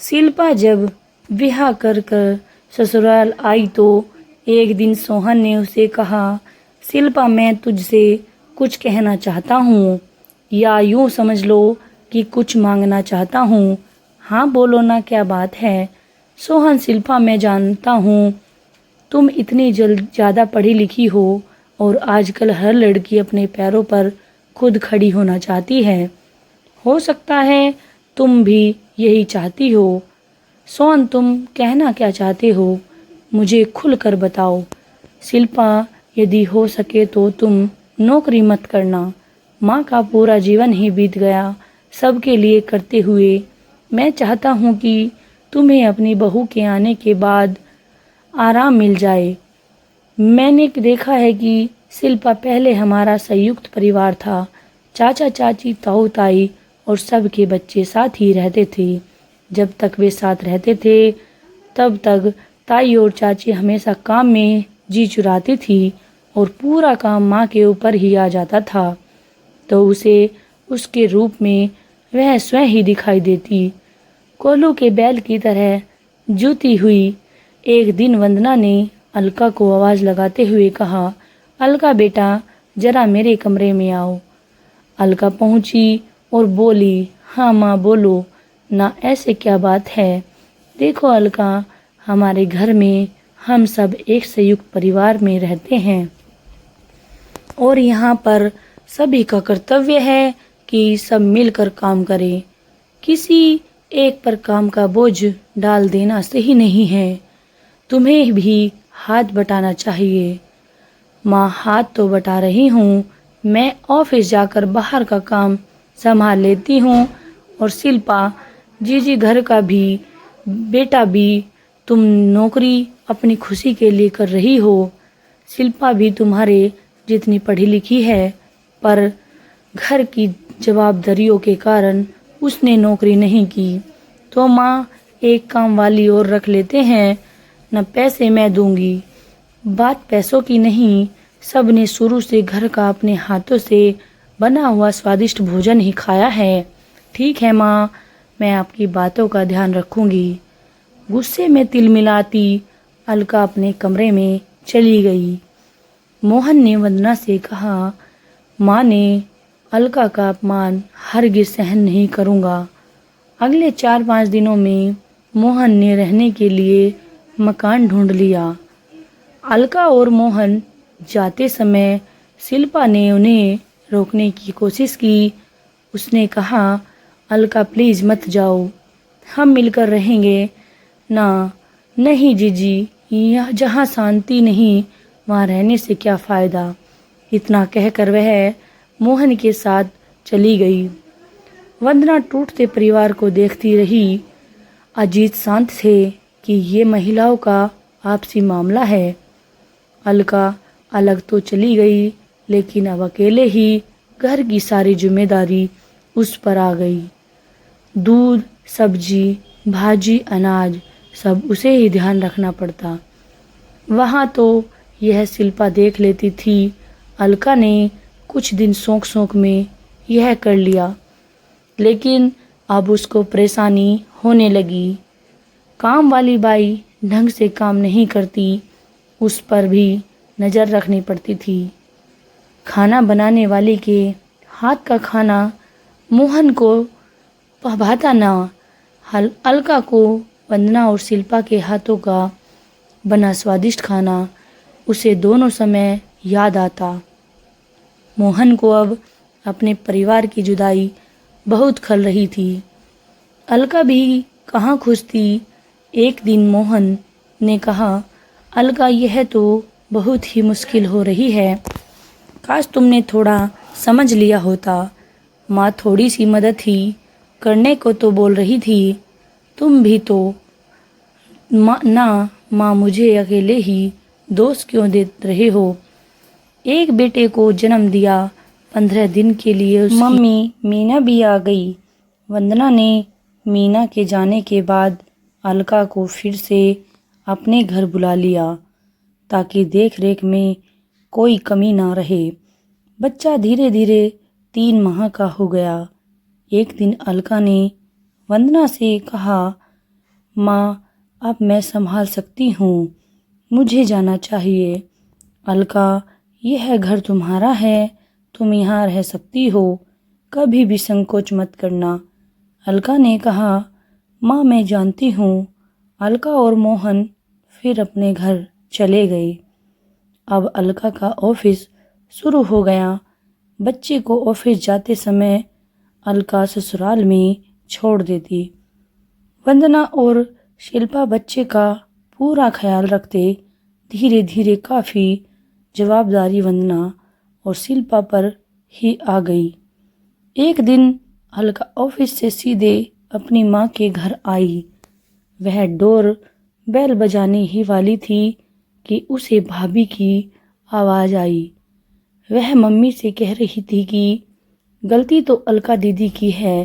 शिल्पा जब ब्याह कर कर ससुराल आई तो एक दिन सोहन ने उसे कहा, शिल्पा मैं तुझसे कुछ कहना चाहता हूँ, या यूँ समझ लो कि कुछ मांगना चाहता हूँ। हाँ बोलो ना, क्या बात है? सोहन, शिल्पा मैं जानता हूँ तुम इतनी ज़्यादा पढ़ी लिखी हो और आजकल हर लड़की अपने पैरों पर खुद खड़ी होना चाहती है। हो सकता है तुम भी यही चाहती हो। सोहन, तुम कहना क्या चाहते हो? मुझे खुल कर बताओ। शिल्पा, यदि हो सके तो तुम नौकरी मत करना। माँ का पूरा जीवन ही बीत गया सबके लिए करते हुए। मैं चाहता हूँ कि तुम्हें अपनी बहू के आने के बाद आराम मिल जाए। मैंने देखा है कि शिल्पा पहले हमारा संयुक्त परिवार था। चाचा चाची ताऊ ताई और सबके बच्चे साथ ही रहते थे। जब तक वे साथ रहते थे तब तक ताई और चाची हमेशा काम में जी चुराती थी और पूरा काम माँ के ऊपर ही आ जाता था, तो उसे उसके रूप में वह स्वयं ही दिखाई देती, कोल्हू के बैल की तरह जूती हुई। एक दिन वंदना ने अलका को आवाज़ लगाते हुए कहा, अलका बेटा जरा मेरे कमरे में आओ। अलका पहुंची और बोली, हाँ माँ बोलो ना, ऐसे क्या बात है? देखो अलका, हमारे घर में हम सब एक संयुक्त परिवार में रहते हैं और यहाँ पर सभी का कर्तव्य है कि सब मिलकर काम करें। किसी एक पर काम का बोझ डाल देना सही नहीं है। तुम्हें भी हाथ बटाना चाहिए। माँ, हाथ तो बटा रही हूँ। मैं ऑफिस जाकर बाहर का काम संभाल लेती हूँ। और शिल्पा, जीजी घर का भी, बेटा भी, तुम नौकरी अपनी खुशी के लिए कर रही हो। शिल्पा भी तुम्हारे जितनी पढ़ी लिखी है, पर घर की जवाबदारियों के कारण उसने नौकरी नहीं की। तो माँ, एक काम वाली और रख लेते हैं न, पैसे मैं दूंगी। बात पैसों की नहीं, सब ने शुरू से घर का अपने हाथों से बना हुआ स्वादिष्ट भोजन ही खाया है। ठीक है माँ, मैं आपकी बातों का ध्यान रखूंगी। गुस्से में तिलमिलाती अलका अपने कमरे में चली गई। मोहन ने वंदना से कहा, माँ ने अलका का अपमान हरगिज सहन नहीं करूँगा। अगले 4-5 दिनों में मोहन ने रहने के लिए मकान ढूंढ लिया। अलका और मोहन जाते समय शिल्पा ने उन्हें रोकने की कोशिश की। उसने कहा, अलका प्लीज़ मत जाओ, हम मिलकर रहेंगे ना। नहीं जीजी, यह जहाँ शांति नहीं वहाँ रहने से क्या फ़ायदा। इतना कहकर वह मोहन के साथ चली गई। वंदना टूटते परिवार को देखती रही। अजीत शांत थे कि ये महिलाओं का आपसी मामला है। अलका अलग तो चली गई, लेकिन अब अकेले ही घर की सारी जिम्मेदारी उस पर आ गई। दूध, सब्जी, भाजी, अनाज सब उसे ही ध्यान रखना पड़ता। वहाँ तो यह शिल्पा देख लेती थी। अलका ने कुछ दिन शौक शौक में यह कर लिया, लेकिन अब उसको परेशानी होने लगी। काम वाली बाई ढंग से काम नहीं करती, उस पर भी नज़र रखनी पड़ती थी। खाना बनाने वाले के हाथ का खाना मोहन को भाता ना। अलका को वंदना और शिल्पा के हाथों का बना स्वादिष्ट खाना उसे दोनों समय याद आता। मोहन को अब अपने परिवार की जुदाई बहुत खल रही थी। अलका भी कहाँ खुश थी। एक दिन मोहन ने कहा, अलका यह तो बहुत ही मुश्किल हो रही है, काश तुमने थोड़ा समझ लिया होता। माँ थोड़ी सी मदद ही करने को तो बोल रही थी, तुम भी तो माँ मुझे अकेले ही दोष क्यों दे रहे हो। एक बेटे को जन्म दिया, 15 दिन के लिए उसकी मम्मी मीना भी आ गई। वंदना ने मीना के जाने के बाद अलका को फिर से अपने घर बुला लिया ताकि देख रेख में कोई कमी ना रहे। बच्चा धीरे धीरे 3 माह का हो गया। एक दिन अलका ने वंदना से कहा, माँ, अब मैं संभाल सकती हूँ, मुझे जाना चाहिए। अलका, यह घर तुम्हारा है, तुम यहाँ रह सकती हो, कभी भी संकोच मत करना। अलका ने कहा, माँ मैं जानती हूँ। अलका और मोहन फिर अपने घर चले गए। अब अलका का ऑफिस शुरू हो गया। बच्चे को ऑफिस जाते समय अलका ससुराल में छोड़ देती। वंदना और शिल्पा बच्चे का पूरा ख्याल रखते। धीरे धीरे काफ़ी जवाबदारी वंदना और शिल्पा पर ही आ गई। एक दिन अलका ऑफिस से सीधे अपनी माँ के घर आई। वह डोर बेल बजाने ही वाली थी कि उसे भाभी की आवाज़ आई। वह मम्मी से कह रही थी कि गलती तो अलका दीदी की है,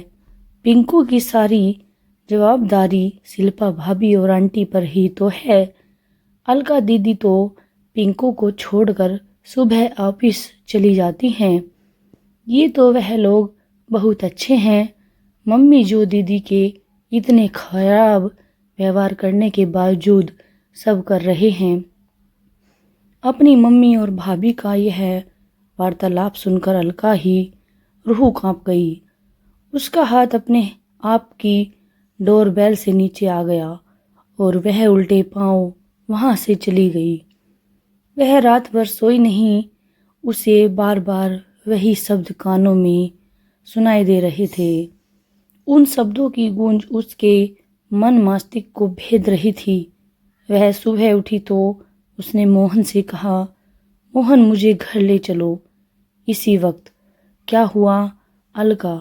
पिंकू की सारी जवाबदारी शिल्पा भाभी और आंटी पर ही तो है। अलका दीदी तो पिंकू को छोड़कर सुबह ऑफिस चली जाती हैं। ये तो वह लोग बहुत अच्छे हैं। मम्मी जो दीदी के इतने खराब व्यवहार करने के बावजूद सब कर रहे हैं। अपनी मम्मी और भाभी का यह वार्तालाप सुनकर अलका ही रूह कांप गई। उसका हाथ अपने आप की डोरबेल से नीचे आ गया और वह उल्टे पांव वहां से चली गई। वह रात भर सोई नहीं। उसे बार बार वही शब्द कानों में सुनाई दे रहे थे। उन शब्दों की गूंज उसके मन मस्तिष्क को भेद रही थी। वह सुबह उठी तो उसने मोहन से कहा, मोहन मुझे घर ले चलो इसी वक्त। क्या हुआ अलका,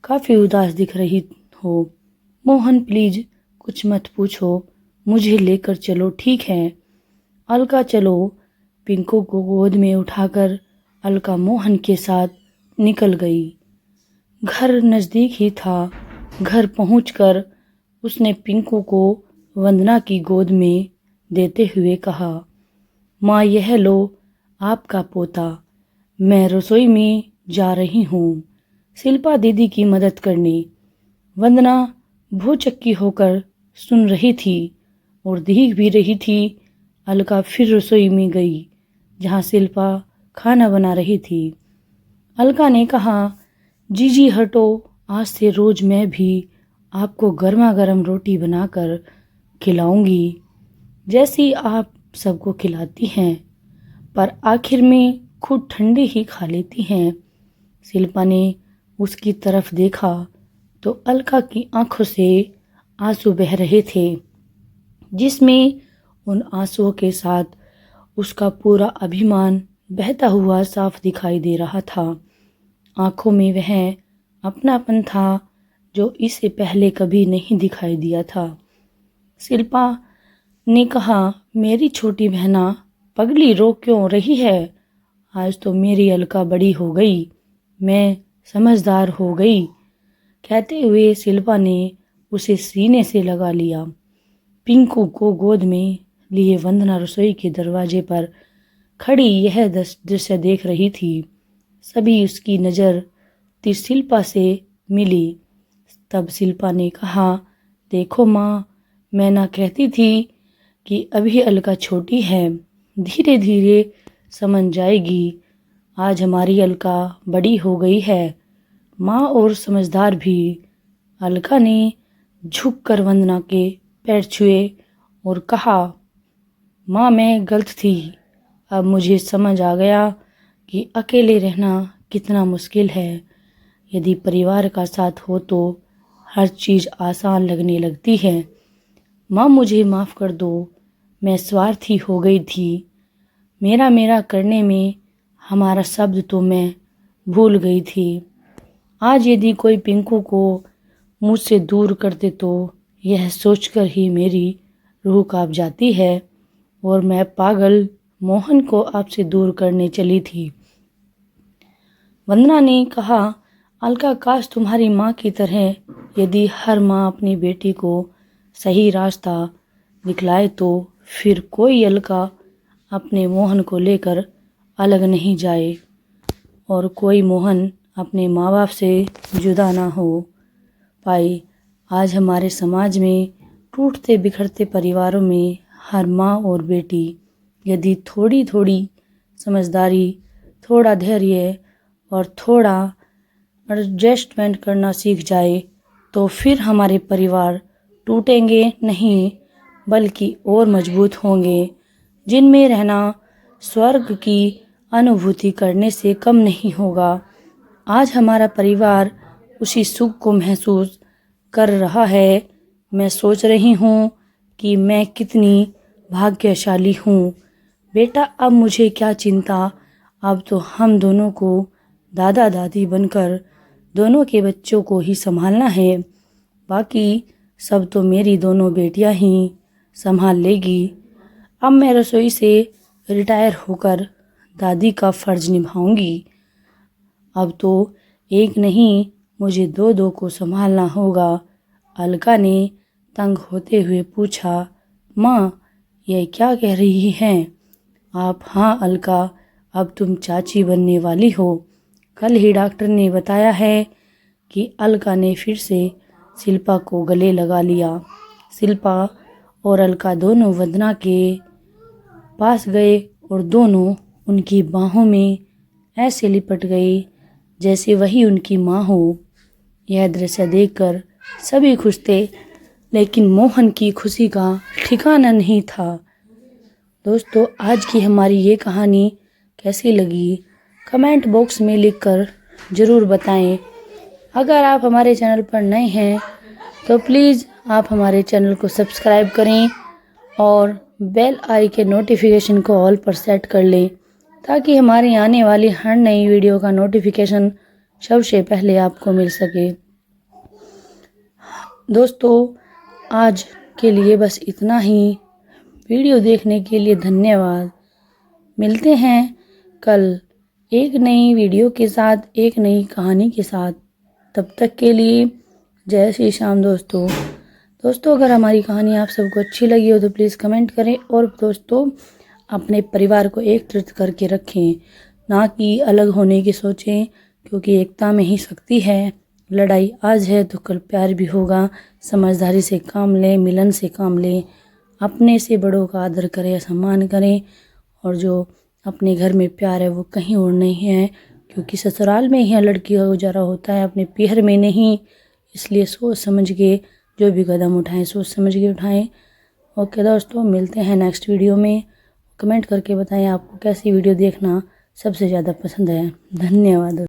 काफ़ी उदास दिख रही हो। मोहन प्लीज कुछ मत पूछो, मुझे लेकर चलो ठीक है। अलका चलो। पिंकू को गोद में उठाकर अलका मोहन के साथ निकल गई। घर नज़दीक ही था। घर पहुंचकर उसने पिंकू को वंदना की गोद में देते हुए कहा, माँ यह लो आपका पोता, मैं रसोई में जा रही हूँ शिल्पा दीदी की मदद करने। वंदना भौचक्की होकर सुन रही थी और देख भी रही थी। अलका फिर रसोई में गई जहाँ शिल्पा खाना बना रही थी। अलका ने कहा, जीजी हटो, आज से रोज मैं भी आपको गर्मा गर्म रोटी बनाकर खिलाऊंगी जैसी आप सबको खिलाती हैं, पर आखिर में खुद ठंडी ही खा लेती हैं। शिल्पा ने उसकी तरफ देखा तो अलका की आंखों से आंसू बह रहे थे, जिसमें उन आंसुओं के साथ उसका पूरा अभिमान बहता हुआ साफ दिखाई दे रहा था। आंखों में वह अपनापन था जो इससे पहले कभी नहीं दिखाई दिया था। शिल्पा ने कहा, मेरी छोटी बहना पगली रो क्यों रही है? आज तो मेरी अलका बड़ी हो गई, मैं समझदार हो गई। कहते हुए शिल्पा ने उसे सीने से लगा लिया। पिंकू को गोद में लिए वंदना रसोई के दरवाजे पर खड़ी यह दृश्य देख रही थी। सभी उसकी नज़र शिल्पा से मिली। तब शिल्पा ने कहा, देखो माँ, मैं ना कहती थी कि अभी अलका छोटी है, धीरे धीरे समझ जाएगी। आज हमारी अलका बड़ी हो गई है, माँ और समझदार भी। अलका ने झुककर वंदना के पैर छुए और कहा, माँ मैं गलत थी, अब मुझे समझ आ गया कि अकेले रहना कितना मुश्किल है। यदि परिवार का साथ हो तो हर चीज़ आसान लगने लगती है। माँ मुझे माफ़ कर दो, मैं स्वार्थी हो गई थी। मेरा करने में हमारा शब्द तो मैं भूल गई थी। आज यदि कोई पिंकू को मुझसे दूर कर दे तो यह सोचकर ही मेरी रूह कांप जाती है और मैं पागल मोहन को आपसे दूर करने चली थी। वंदना ने कहा, अलका काश तुम्हारी माँ की तरह यदि हर माँ अपनी बेटी को सही रास्ता दिखलाए तो फिर कोई अलका अपने मोहन को लेकर अलग नहीं जाए और कोई मोहन अपने माँ बाप से जुदा ना हो पाए। आज हमारे समाज में टूटते बिखरते परिवारों में हर माँ और बेटी यदि थोड़ी थोड़ी समझदारी, थोड़ा धैर्य और थोड़ा एडजस्टमेंट करना सीख जाए तो फिर हमारे परिवार टूटेंगे नहीं बल्कि और मजबूत होंगे, जिनमें रहना स्वर्ग की अनुभूति करने से कम नहीं होगा। आज हमारा परिवार उसी सुख को महसूस कर रहा है। मैं सोच रही हूँ कि मैं कितनी भाग्यशाली हूँ। बेटा, अब मुझे क्या चिंता, अब तो हम दोनों को दादा दादी बनकर दोनों के बच्चों को ही संभालना है। बाकी सब तो मेरी दोनों बेटियां ही संभाल लेगी। अब मैं रसोई से रिटायर होकर दादी का फ़र्ज निभाऊंगी। अब तो एक नहीं, मुझे दो दो को संभालना होगा। अलका ने तंग होते हुए पूछा, माँ, यह क्या कह रही हैं आप? हाँ अलका, अब तुम चाची बनने वाली हो। कल ही डॉक्टर ने बताया है कि अलका ने फिर से शिल्पा को गले लगा लिया। शिल्पा और अलका दोनों वंदना के पास गए और दोनों उनकी बाहों में ऐसे लिपट गई जैसे वही उनकी माँ हो। यह दृश्य देखकर सभी खुश थे, लेकिन मोहन की खुशी का ठिकाना नहीं था। दोस्तों, आज की हमारी ये कहानी कैसी लगी कमेंट बॉक्स में लिखकर ज़रूर बताएं। अगर आप हमारे चैनल पर नए हैं तो प्लीज़ आप हमारे चैनल को सब्सक्राइब करें और बेल आइकन नोटिफिकेशन को ऑल पर सेट कर लें, ताकि हमारी आने वाली हर नई वीडियो का नोटिफिकेशन सबसे पहले आपको मिल सके। दोस्तों, आज के लिए बस इतना ही। वीडियो देखने के लिए धन्यवाद। मिलते हैं कल एक नई वीडियो के साथ, एक नई कहानी के साथ। तब तक के लिए जय श्री श्याम। दोस्तों, अगर हमारी कहानी आप सबको अच्छी लगी हो तो प्लीज़ कमेंट करें और दोस्तों अपने परिवार को एकत्रित करके रखें, ना कि अलग होने की सोचें, क्योंकि एकता में ही शक्ति है। लड़ाई आज है तो कल प्यार भी होगा। समझदारी से काम लें, मिलन से काम लें, अपने से बड़ों का आदर करें, सम्मान करें। और जो अपने घर में प्यार है वो कहीं और नहीं है, क्योंकि ससुराल में ही लड़की का गुजारा होता है, अपने पीहर में नहीं। इसलिए सोच समझ के जो भी कदम उठाएं, सोच समझ के उठाएं। ओके दोस्तों, मिलते हैं नेक्स्ट वीडियो में। कमेंट करके बताएं आपको कैसी वीडियो देखना सबसे ज़्यादा पसंद है। धन्यवाद।